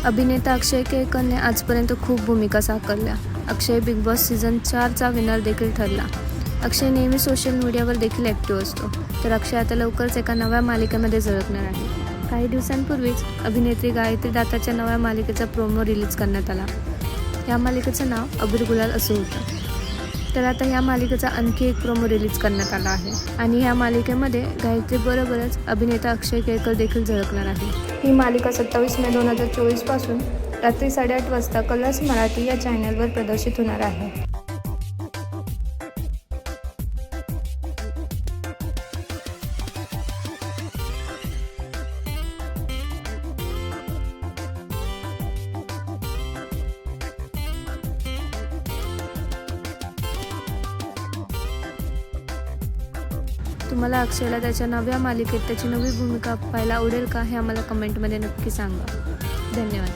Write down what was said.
अभिनेता अक्षय केळकरने आजपर्यंत खूप भूमिका साकारल्या. अक्षय बिग बॉस सीझन 4चा विनर देखील ठरला. अक्षय नेहमी सोशल मीडियावर देखील ॲक्टिव्ह असतो. तर अक्षय आता लवकरच एका नव्या मालिकेमध्ये झळकणार आहे. काही दिवसांपूर्वीच अभिनेत्री गायत्री दत्ताच्या नव्या मालिकेचा प्रोमो रिलीज करण्यात आला. या मालिकेचं नाव अबीर गुलाल असं होतं. तर आता या मालिकेचा आणखी एक प्रोमो रिलीज करण्यात आला आहे आणि या मालिकेमध्ये गायत्री बरोबरच अभिनेता अक्षय केळकर देखील झळकणार आहे. ही मालिका 27 मे 2024 पासून रात्री 8:30 वाजता कलर्स मराठी या चॅनलवर प्रदर्शित होणार आहे. तुम्हाला अक्षयला त्याच्या नव्या मालिकेत त्याची नवी भूमिका पाहायला आवडेल का हे आम्हाला कमेंटमध्ये नक्की सांगा. धन्यवाद.